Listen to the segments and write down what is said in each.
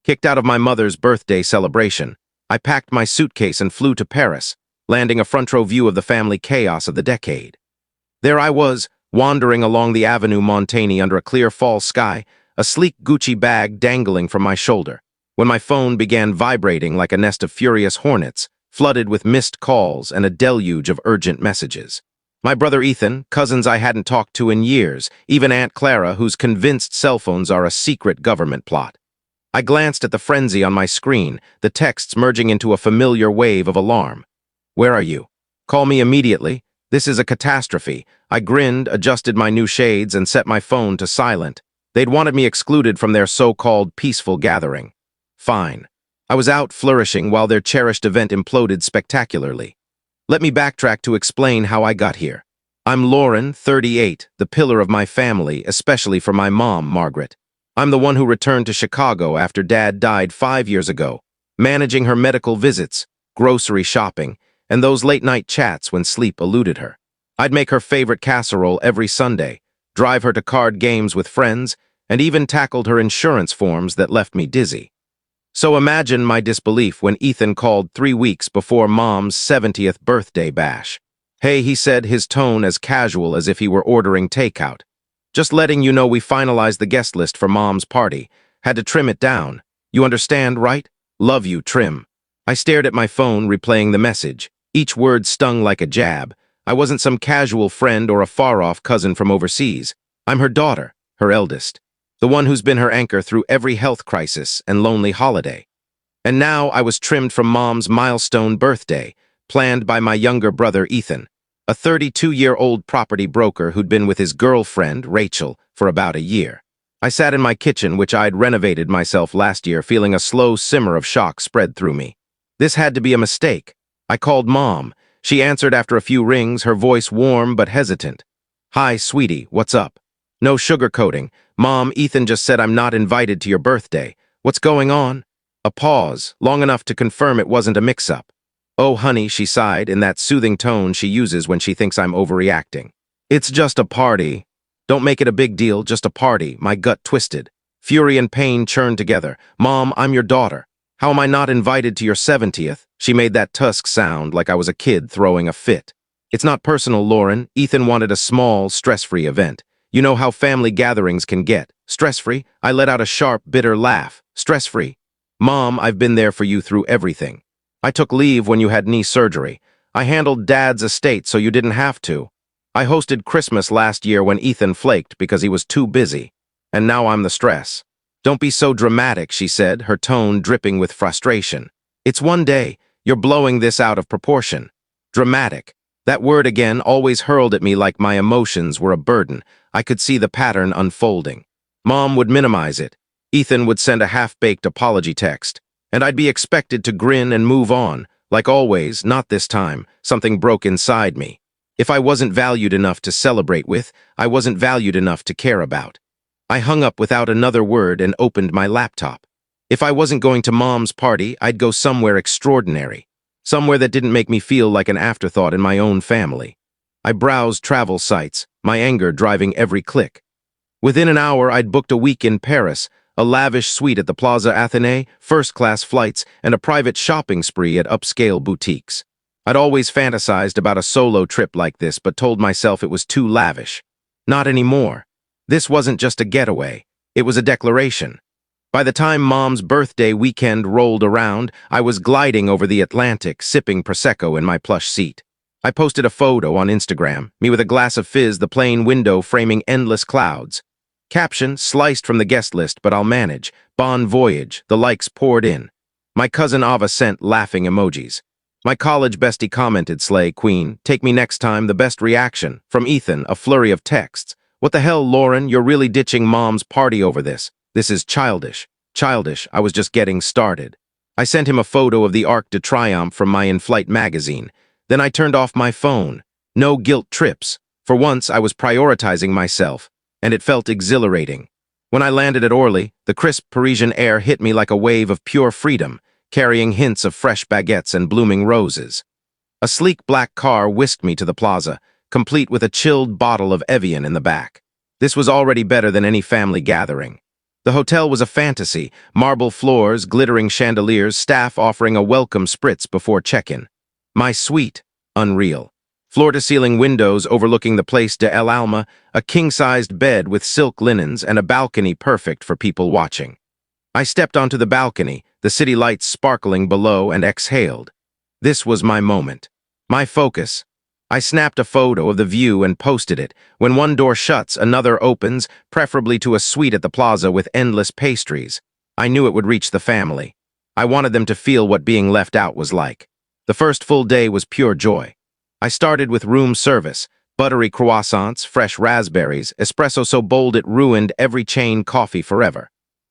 Kicked out of my mother's birthday celebration, I packed my suitcase and flew to Paris, landing a front-row view of the family chaos of the decade. There I was, wandering along the Avenue Montaigne under a clear fall sky, a sleek Gucci bag dangling from my shoulder, when my phone began vibrating like a nest of furious hornets, flooded with missed calls and a deluge of urgent messages. My brother Ethan, cousins I hadn't talked to in years, even Aunt Clara, who's convinced cell phones are a secret government plot. I glanced at the frenzy on my screen, the texts merging into a familiar wave of alarm. "Where are you? Call me immediately. This is a catastrophe." I grinned, adjusted my new shades, and set my phone to silent. They'd wanted me excluded from their so-called peaceful gathering. Fine. I was out flourishing while their cherished event imploded spectacularly. Let me backtrack to explain how I got here. I'm Lauren, 38, the pillar of my family, especially for my mom, Margaret. I'm the one who returned to Chicago after Dad died 5 years ago, managing her medical visits, grocery shopping, and those late-night chats when sleep eluded her. I'd make her favorite casserole every Sunday, drive her to card games with friends, and even tackled her insurance forms that left me dizzy. So imagine my disbelief when Ethan called 3 weeks before Mom's 70th birthday bash. "Hey," he said, his tone as casual as if he were ordering takeout. "Just letting you know we finalized the guest list for Mom's party. Had to trim it down. You understand, right? Love you, Trim." I stared at my phone, replaying the message. Each word stung like a jab. I wasn't some casual friend or a far-off cousin from overseas. I'm her daughter, her eldest. The one who's been her anchor through every health crisis and lonely holiday. And now I was trimmed from Mom's milestone birthday, planned by my younger brother Ethan, a 32-year-old property broker who'd been with his girlfriend, Rachel, for about a year. I sat in my kitchen, which I'd renovated myself last year, feeling a slow simmer of shock spread through me. This had to be a mistake. I called Mom. She answered after a few rings, her voice warm but hesitant. "Hi, sweetie, what's up?" No sugarcoating. "Mom, Ethan just said I'm not invited to your birthday. What's going on?" A pause, long enough to confirm it wasn't a mix-up. "Oh, honey," she sighed, in that soothing tone she uses when she thinks I'm overreacting. "It's just a party. Don't make it a big deal, just a party." My gut twisted. Fury and pain churned together. "Mom, I'm your daughter. How am I not invited to your 70th? She made that tusk sound like I was a kid throwing a fit. "It's not personal, Lauren. Ethan wanted a small, stress-free event. You know how family gatherings can get. Stress-free?" I let out a sharp, bitter laugh. "Stress-free? Mom, I've been there for you through everything. I took leave when you had knee surgery. I handled Dad's estate so you didn't have to. I hosted Christmas last year when Ethan flaked because he was too busy. And now I'm the stress." "Don't be so dramatic," she said, her tone dripping with frustration. "It's one day. You're blowing this out of proportion." Dramatic. That word again always hurled at me like my emotions were a burden. I could see the pattern unfolding. Mom would minimize it. Ethan would send a half-baked apology text. And I'd be expected to grin and move on. Like always, not this time. Something broke inside me. If I wasn't valued enough to celebrate with, I wasn't valued enough to care about. I hung up without another word and opened my laptop. If I wasn't going to Mom's party, I'd go somewhere extraordinary. Somewhere that didn't make me feel like an afterthought in my own family. I browsed travel sites, my anger driving every click. Within an hour, I'd booked a week in Paris, a lavish suite at the Plaza Athénée, first-class flights, and a private shopping spree at upscale boutiques. I'd always fantasized about a solo trip like this, but told myself it was too lavish. Not anymore. This wasn't just a getaway. It was a declaration. By the time Mom's birthday weekend rolled around, I was gliding over the Atlantic, sipping Prosecco in my plush seat. I posted a photo on Instagram, me with a glass of fizz, the plane window framing endless clouds. Caption, sliced from the guest list, but I'll manage. Bon voyage. The likes poured in. My cousin Ava sent laughing emojis. My college bestie commented, "Slay, Queen. Take me next time." The best reaction. From Ethan, a flurry of texts. "What the hell, Lauren? You're really ditching Mom's party over this. This is childish." Childish, I was just getting started. I sent him a photo of the Arc de Triomphe from my in-flight magazine. Then I turned off my phone. No guilt trips. For once, I was prioritizing myself, and it felt exhilarating. When I landed at Orly, the crisp Parisian air hit me like a wave of pure freedom, carrying hints of fresh baguettes and blooming roses. A sleek black car whisked me to the plaza, complete with a chilled bottle of Evian in the back. This was already better than any family gathering. The hotel was a fantasy, marble floors, glittering chandeliers, staff offering a welcome spritz before check-in. My suite, unreal. Floor-to-ceiling windows overlooking the Place de El Alma, a king-sized bed with silk linens, and a balcony perfect for people watching. I stepped onto the balcony, the city lights sparkling below, and exhaled. This was my moment. My focus. I snapped a photo of the view and posted it. When one door shuts, another opens, preferably to a suite at the plaza with endless pastries. I knew it would reach the family. I wanted them to feel what being left out was like. The first full day was pure joy. I started with room service, buttery croissants, fresh raspberries, espresso so bold it ruined every chain coffee forever.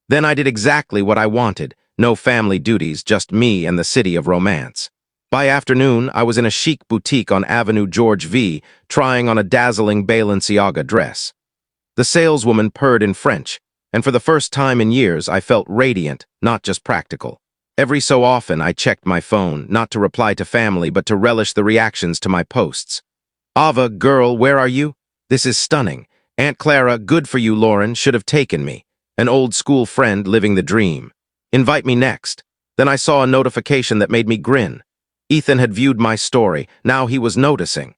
Then I did exactly what I wanted, no family duties, just me and the city of romance. By afternoon, I was in a chic boutique on Avenue George V, trying on a dazzling Balenciaga dress. The saleswoman purred in French, and for the first time in years I felt radiant, not just practical. Every so often I checked my phone, not to reply to family but to relish the reactions to my posts. Ava, girl, where are you? This is stunning. Aunt Clara, good for you, Lauren, should have taken me. An old school friend living the dream. Invite me next. Then I saw a notification that made me grin. Ethan had viewed my story, now he was noticing.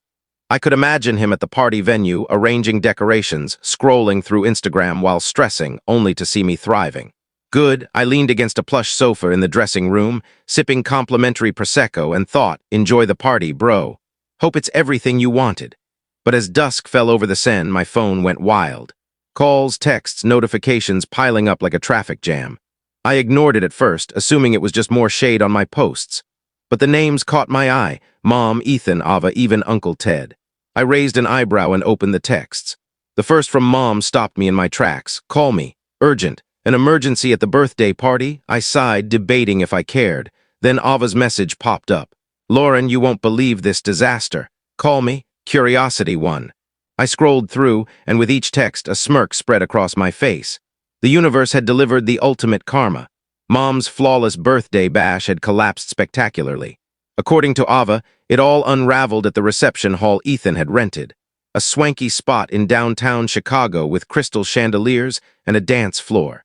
I could imagine him at the party venue, arranging decorations, scrolling through Instagram while stressing, only to see me thriving. Good, I leaned against a plush sofa in the dressing room, sipping complimentary Prosecco and thought, enjoy the party, bro. Hope it's everything you wanted. But as dusk fell over the Seine, my phone went wild. Calls, texts, notifications piling up like a traffic jam. I ignored it at first, assuming it was just more shade on my posts. But the names caught my eye. Mom, Ethan, Ava, even Uncle Ted. I raised an eyebrow and opened the texts. The first from Mom stopped me in my tracks. Call me. Urgent. An emergency at the birthday party? I sighed, debating if I cared. Then Ava's message popped up. Lauren, you won't believe this disaster. Call me. Curiosity 1. I scrolled through, and with each text, a smirk spread across my face. The universe had delivered the ultimate karma. Mom's flawless birthday bash had collapsed spectacularly. According to Ava, it all unraveled at the reception hall Ethan had rented. A swanky spot in downtown Chicago with crystal chandeliers and a dance floor.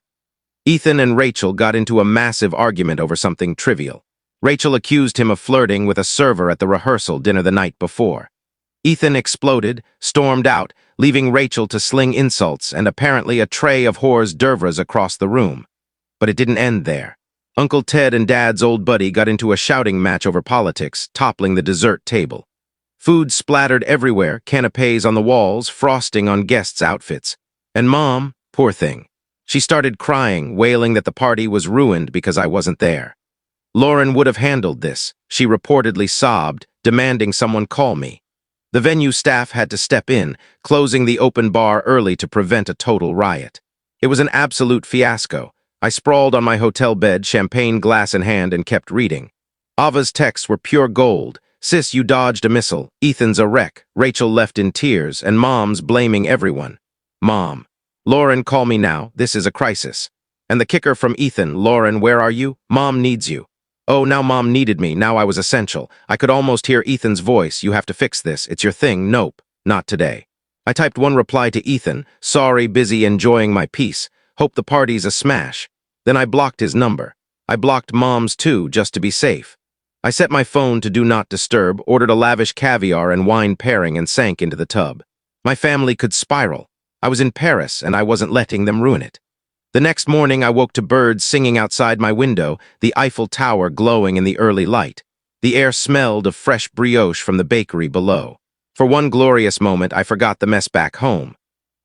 Ethan and Rachel got into a massive argument over something trivial. Rachel accused him of flirting with a server at the rehearsal dinner the night before. Ethan exploded, stormed out, leaving Rachel to sling insults and apparently a tray of hors d'oeuvres across the room. But it didn't end there. Uncle Ted and Dad's old buddy got into a shouting match over politics, toppling the dessert table. Food splattered everywhere, canapes on the walls, frosting on guests' outfits. And Mom, poor thing. She started crying, wailing that the party was ruined because I wasn't there. Lauren would have handled this. She reportedly sobbed, demanding someone call me. The venue staff had to step in, closing the open bar early to prevent a total riot. It was an absolute fiasco. I sprawled on my hotel bed, champagne glass in hand, and kept reading. Ava's texts were pure gold. Sis, you dodged a missile. Ethan's a wreck. Rachel left in tears, and Mom's blaming everyone. Mom. Lauren, call me now. This is a crisis. And the kicker from Ethan, Lauren, where are you? Mom needs you. Oh, now Mom needed me. Now I was essential. I could almost hear Ethan's voice. You have to fix this. It's your thing. Nope. Not today. I typed one reply to Ethan. Sorry, busy enjoying my peace. Hope the party's a smash. Then I blocked his number. I blocked Mom's too, just to be safe. I set my phone to do not disturb, ordered a lavish caviar and wine pairing, and sank into the tub. My family could spiral. I was in Paris, and I wasn't letting them ruin it. The next morning, I woke to birds singing outside my window, the Eiffel Tower glowing in the early light. The air smelled of fresh brioche from the bakery below. For one glorious moment, I forgot the mess back home.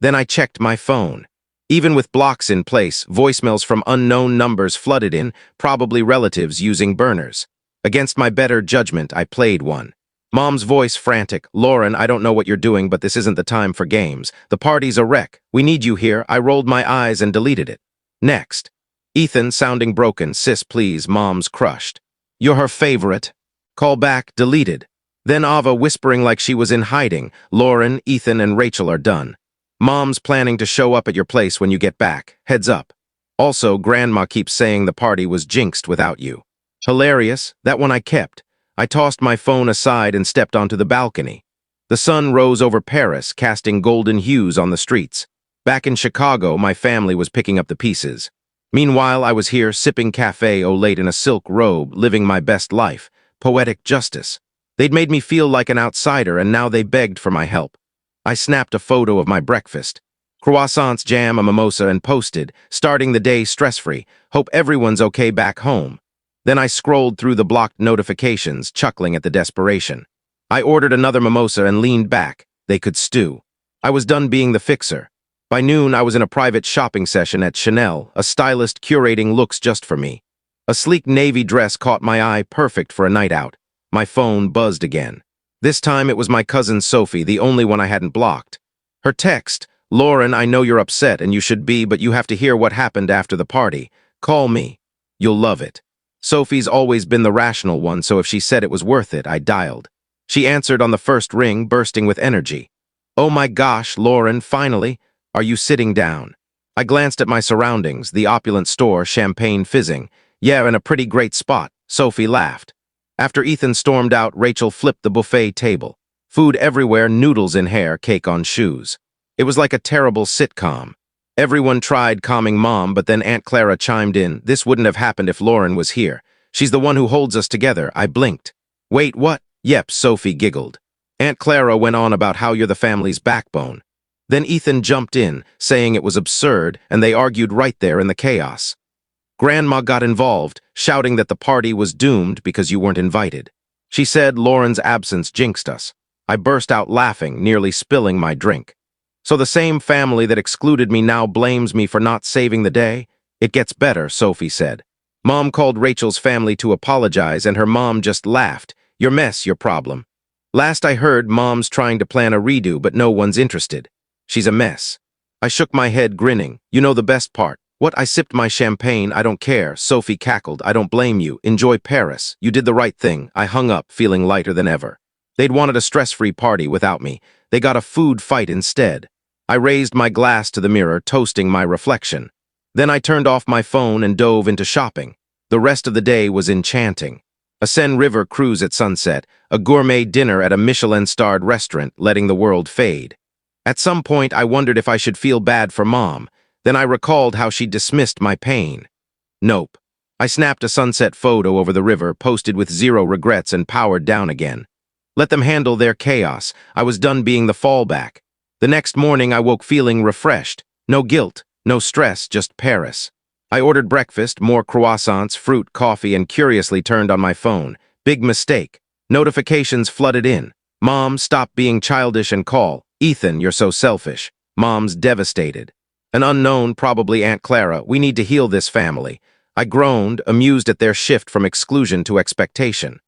Then I checked my phone. Even with blocks in place, voicemails from unknown numbers flooded in, probably relatives using burners. Against my better judgment, I played one. Mom's voice frantic. Lauren, I don't know what you're doing, but this isn't the time for games. The party's a wreck. We need you here. I rolled my eyes and deleted it. Next. Ethan, sounding broken. Sis, please. Mom's crushed. You're her favorite. Call back. Deleted. Then Ava whispering like she was in hiding. Lauren, Ethan, and Rachel are done. Mom's planning to show up at your place when you get back. Heads up. Also, Grandma keeps saying the party was jinxed without you. Hilarious. That one I kept. I tossed my phone aside and stepped onto the balcony. The sun rose over Paris, casting golden hues on the streets. Back in Chicago, my family was picking up the pieces. Meanwhile, I was here sipping cafe au lait in a silk robe, living my best life. Poetic justice. They'd made me feel like an outsider, and now they begged for my help. I snapped a photo of my breakfast. Croissants, jam, a mimosa, and posted, starting the day stress-free. Hope everyone's okay back home. Then I scrolled through the blocked notifications, chuckling at the desperation. I ordered another mimosa and leaned back. They could stew. I was done being the fixer. By noon, I was in a private shopping session at Chanel, a stylist curating looks just for me. A sleek navy dress caught my eye, perfect for a night out. My phone buzzed again. This time it was my cousin Sophie, the only one I hadn't blocked. Her text, "Lauren, I know you're upset and you should be, but you have to hear what happened after the party. Call me. You'll love it." Sophie's always been the rational one, so if she said it was worth it, I dialed. She answered on the first ring, bursting with energy. "Oh my gosh, Lauren, finally. Are you sitting down?" I glanced at my surroundings, the opulent store, champagne fizzing. "Yeah, in a pretty great spot." Sophie laughed. After Ethan stormed out, Rachel flipped the buffet table. Food everywhere, noodles in hair, cake on shoes. It was like a terrible sitcom. Everyone tried calming Mom, but then Aunt Clara chimed in. "This wouldn't have happened if Lauren was here. She's the one who holds us together." I blinked. "Wait, what?" "Yep," Sophie giggled. Aunt Clara went on about how you're the family's backbone. Then Ethan jumped in, saying it was absurd, and they argued right there in the chaos. Grandma got involved, shouting that the party was doomed because you weren't invited. She said Lauren's absence jinxed us. I burst out laughing, nearly spilling my drink. So the same family that excluded me now blames me for not saving the day? It gets better, Sophie said. Mom called Rachel's family to apologize, and her mom just laughed. "Your mess, your problem." Last I heard, Mom's trying to plan a redo, but no one's interested. She's a mess. I shook my head, grinning. "You know the best part." "What?" I sipped my champagne. "I don't care." Sophie cackled. "I don't blame you. Enjoy Paris. You did the right thing." I hung up, feeling lighter than ever. They'd wanted a stress-free party without me. They got a food fight instead. I raised my glass to the mirror, toasting my reflection. Then I turned off my phone and dove into shopping. The rest of the day was enchanting. A Seine River cruise at sunset, a gourmet dinner at a Michelin-starred restaurant, letting the world fade. At some point, I wondered if I should feel bad for Mom. Then I recalled how she dismissed my pain. Nope. I snapped a sunset photo over the river, posted with zero regrets, and powered down again. Let them handle their chaos. I was done being the fallback. The next morning, I woke feeling refreshed. No guilt, no stress, just Paris. I ordered breakfast, more croissants, fruit, coffee, and curiously turned on my phone. Big mistake. Notifications flooded in. "Mom, stop being childish and call." "Ethan, you're so selfish." Mom's devastated. An unknown, probably Aunt Clara. "We need to heal this family." I groaned, amused at their shift from exclusion to expectation.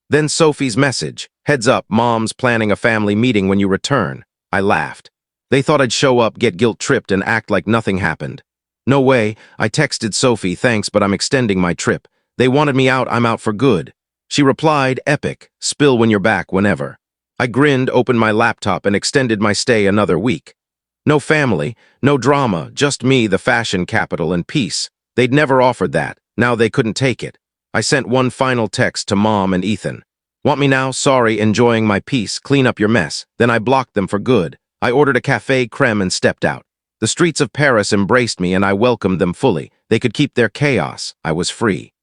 Then Sophie's message. "Heads up, Mom's planning a family meeting when you return." I laughed. They thought I'd show up, get guilt-tripped, and act like nothing happened. No way. I texted Sophie, "Thanks, but I'm extending my trip. They wanted me out, I'm out for good." She replied, "Epic. Spill when you're back, whenever." I grinned, opened my laptop, and extended my stay another week. No family, no drama, just me, the fashion capital, and peace. They'd never offered that. Now they couldn't take it. I sent one final text to Mom and Ethan. "Want me now? Sorry, enjoying my peace. Clean up your mess." Then I blocked them for good. I ordered a café crème and stepped out. The streets of Paris embraced me, and I welcomed them fully. They could keep their chaos. I was free.